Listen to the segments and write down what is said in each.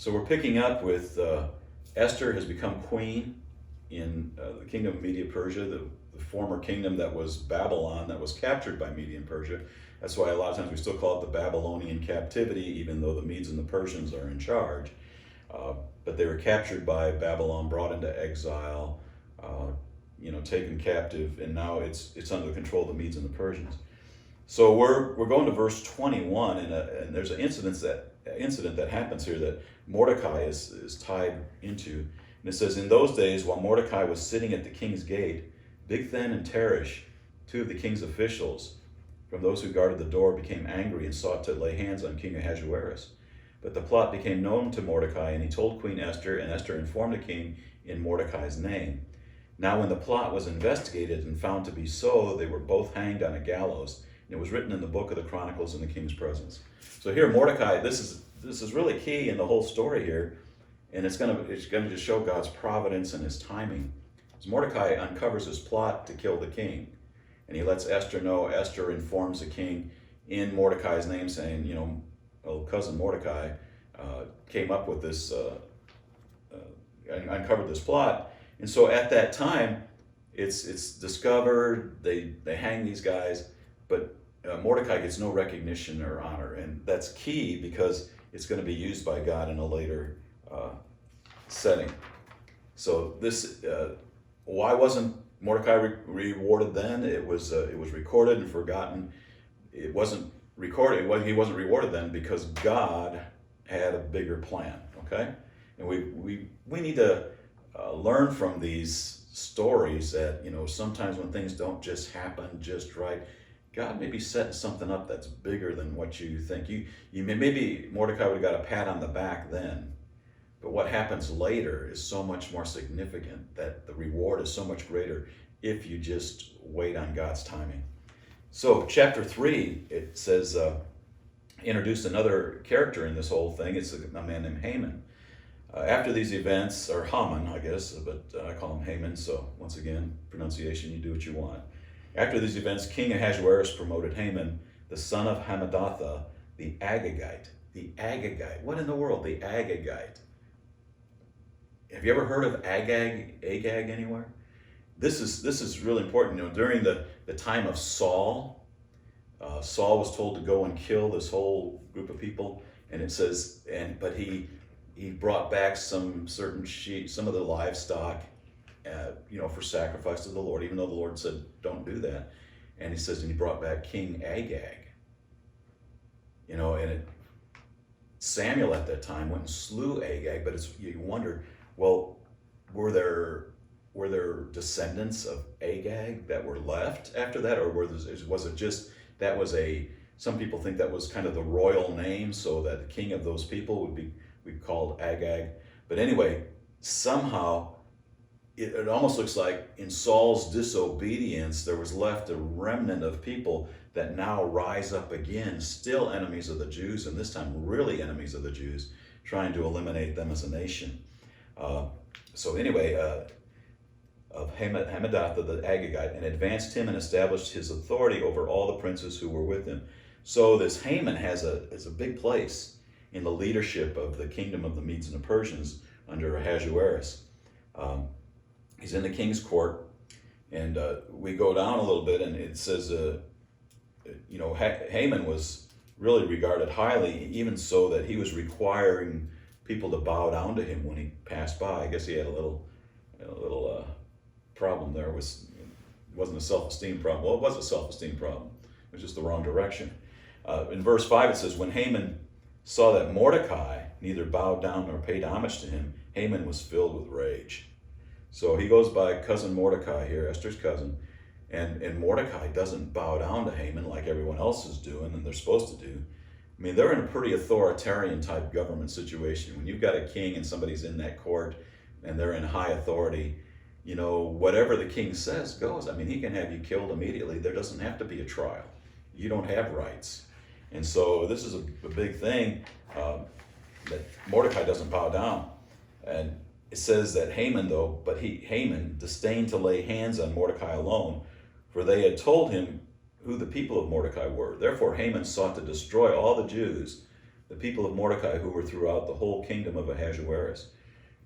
So we're picking up with Esther has become queen in the kingdom of Media Persia, the former kingdom that was Babylon, that was captured by Media and Persia. That's why a lot of times we still call it the Babylonian captivity, even though the Medes and the Persians are in charge. But they were captured by Babylon, brought into exile, taken captive, and now it's under the control of the Medes and the Persians. So we're going to verse 21, and there's an incident that happens here that Mordecai is tied into. And it says, in those days, while Mordecai was sitting at the king's gate, Bigthan and Teresh, two of the king's officials, from those who guarded the door, became angry and sought to lay hands on King Ahasuerus. But the plot became known to Mordecai, and he told Queen Esther, and Esther informed the king in Mordecai's name. Now when the plot was investigated and found to be so, they were both hanged on a gallows. And it was written in the book of the Chronicles in the king's presence. So here, Mordecai, this is really key in the whole story here, and it's going to just show God's providence and his timing. As Mordecai uncovers his plot to kill the king, and he lets Esther know. Esther informs the king in Mordecai's name, saying, cousin Mordecai came up with this, uncovered this plot. And so at that time, it's discovered, they hang these guys, but Mordecai gets no recognition or honor, and that's key because it's going to be used by God in a later setting. So this, why wasn't Mordecai rewarded then? It was recorded and forgotten. It wasn't recorded. He wasn't rewarded then because God had a bigger plan. Okay, and we need to learn from these stories that sometimes when things don't just happen just right, God may be setting something up that's bigger than what you think. Maybe Mordecai would have got a pat on the back then, but what happens later is so much more significant, that the reward is so much greater if you just wait on God's timing. So chapter 3, it says, introduced another character in this whole thing. It's a man named Haman. After these events, or Haman, I guess, but I call him Haman, so once again, pronunciation, you do what you want. After these events, King Ahasuerus promoted Haman, the son of Hammedatha, the Agagite. The Agagite. What in the world? The Agagite. Have you ever heard of Agag anywhere? This is really important. During the time of Saul, Saul was told to go and kill this whole group of people, and it says, but he brought back some certain sheep, some of the livestock, for sacrifice to the Lord, even though the Lord said, don't do that. And he says, and he brought back King Agag. Samuel at that time went and slew Agag, but you wonder, well, were there descendants of Agag that were left after that, or was it just, some people think that was kind of the royal name, so that the king of those people would be called Agag. But anyway, somehow, it almost looks like in Saul's disobedience, there was left a remnant of people that now rise up again, still enemies of the Jews, and this time really enemies of the Jews, trying to eliminate them as a nation. Of Hammedatha the Agagite, and advanced him and established his authority over all the princes who were with him. So this Haman has a big place in the leadership of the kingdom of the Medes and the Persians under Ahasuerus. He's in the king's court, and we go down a little bit, and it says, Haman was really regarded highly, even so that he was requiring people to bow down to him when he passed by. I guess he had a little problem there. It wasn't a self-esteem problem. Well, it was a self-esteem problem. It was just the wrong direction. In verse 5, it says, when Haman saw that Mordecai neither bowed down nor paid homage to him, Haman was filled with rage. So he goes by cousin Mordecai here, Esther's cousin, and Mordecai doesn't bow down to Haman like everyone else is doing and they're supposed to do. I mean, they're in a pretty authoritarian type government situation. When you've got a king and somebody's in that court and they're in high authority, whatever the king says goes. I mean, he can have you killed immediately. There doesn't have to be a trial. You don't have rights. And so this is a big thing, that Mordecai doesn't bow down. And it says that Haman disdained to lay hands on Mordecai alone, for they had told him who the people of Mordecai were. Therefore Haman sought to destroy all the Jews the people of Mordecai who were throughout the whole kingdom of Ahasuerus.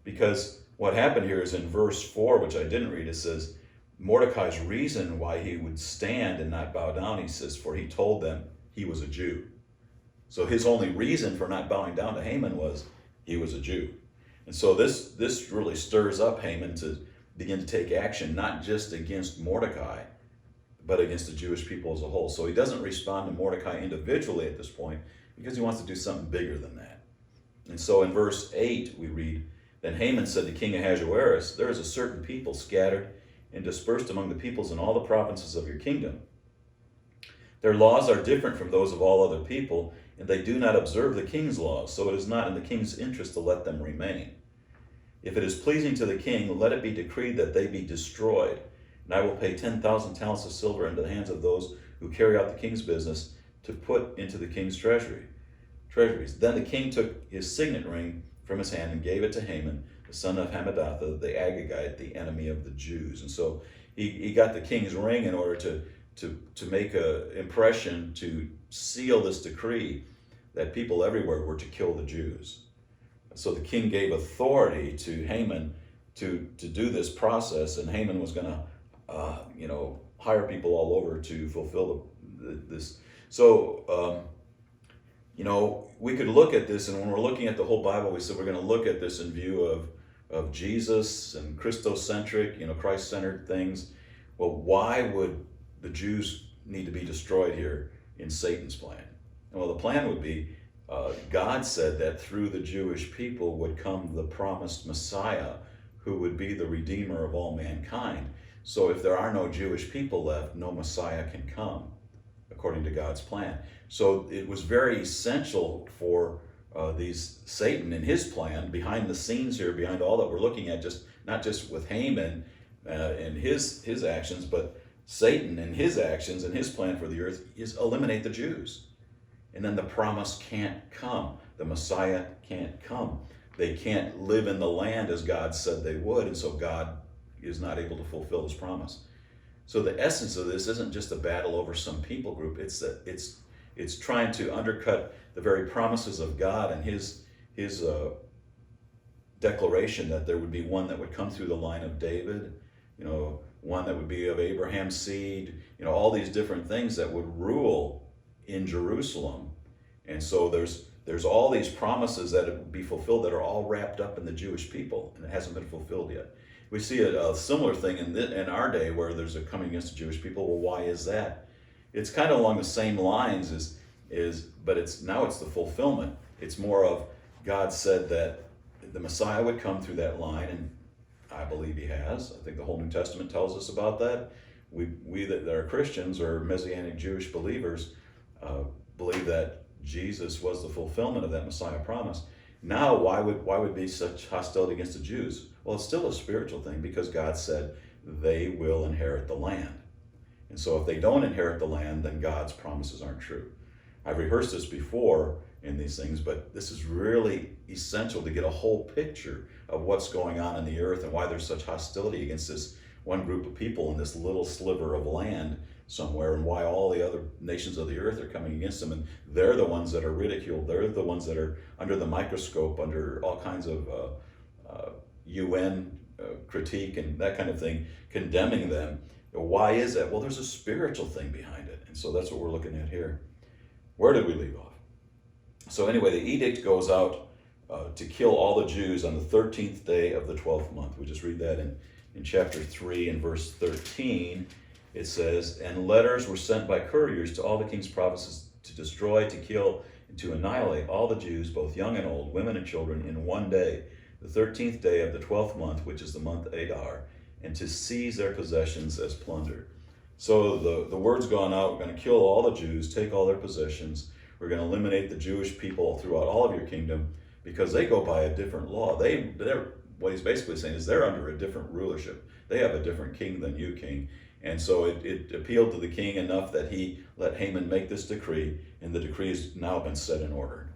Because what happened here is in verse 4, which I didn't read, it says, Mordecai's reason why he would stand and not bow down, he says, for he told them he was a Jew. So his only reason for not bowing down to Haman was he was a Jew. And so this really stirs up Haman to begin to take action, not just against Mordecai, but against the Jewish people as a whole. So he doesn't respond to Mordecai individually at this point because he wants to do something bigger than that. And so in verse 8 we read, then Haman said to King Ahasuerus, there is a certain people scattered and dispersed among the peoples in all the provinces of your kingdom. Their laws are different from those of all other people, and they do not observe the king's laws, so it is not in the king's interest to let them remain. If it is pleasing to the king, let it be decreed that they be destroyed, and I will pay 10,000 talents of silver into the hands of those who carry out the king's business to put into the king's treasuries. Then the king took his signet ring from his hand and gave it to Haman, the son of Hammedatha, the Agagite, the enemy of the Jews. And so he got the king's ring in order to make an impression, to seal this decree that people everywhere were to kill the Jews. So the king gave authority to Haman to do this process, and Haman was going to hire people all over to fulfill this. So, we could look at this, and when we're looking at the whole Bible, we said we're going to look at this in view of Jesus and Christocentric, Christ-centered things. Well, why would the Jews need to be destroyed here in Satan's plan? Well, the plan would be, God said that through the Jewish people would come the promised Messiah, who would be the Redeemer of all mankind. So if there are no Jewish people left, no Messiah can come, according to God's plan. So it was very essential for Satan and his plan, behind the scenes here, behind all that we're looking at, not just with Haman and his actions, but Satan and his actions and his plan for the earth is eliminate the Jews. And then the promise can't come. The Messiah can't come. They can't live in the land as God said they would, and so God is not able to fulfill his promise. So the essence of this isn't just a battle over some people group. It's trying to undercut the very promises of God and his declaration that there would be one that would come through the line of David, one that would be of Abraham's seed, all these different things that would rule in Jerusalem. And so there's all these promises that would be fulfilled that are all wrapped up in the Jewish people, and it hasn't been fulfilled yet. We see a similar thing in our day where there's a coming against the Jewish people. Well, why is that? It's kind of along the same lines but it's the fulfillment. It's more of God said that the Messiah would come through that line, and I believe he has. I think the whole New Testament tells us about that. We that are Christians or Messianic Jewish believers believe that Jesus was the fulfillment of that Messiah promise. Now, why would be such hostility against the Jews? Well, it's still a spiritual thing because God said they will inherit the land. And so if they don't inherit the land, then God's promises aren't true. I've rehearsed this before in these things, but this is really essential to get a whole picture of what's going on in the earth and why there's such hostility against this one group of people in this little sliver of land somewhere, and why all the other nations of the earth are coming against them. And they're the ones that are ridiculed. They're the ones that are under the microscope, under all kinds of UN critique and that kind of thing, condemning them. Why is that? Well, there's a spiritual thing behind it. And so that's what we're looking at here. Where did we leave off? So anyway, the edict goes out to kill all the Jews on the 13th day of the 12th month. We just read that in chapter 3 and verse 13. It says, and letters were sent by couriers to all the king's provinces to destroy, to kill, and to annihilate all the Jews, both young and old, women and children, in one day, the 13th day of the 12th month, which is the month Adar, and to seize their possessions as plunder. So the word's gone out, we're going to kill all the Jews, take all their possessions. We're going to eliminate the Jewish people throughout all of your kingdom because they go by a different law. What he's basically saying is they're under a different rulership. They have a different king than you, king. And so it appealed to the king enough that he let Haman make this decree, and the decree has now been set in order.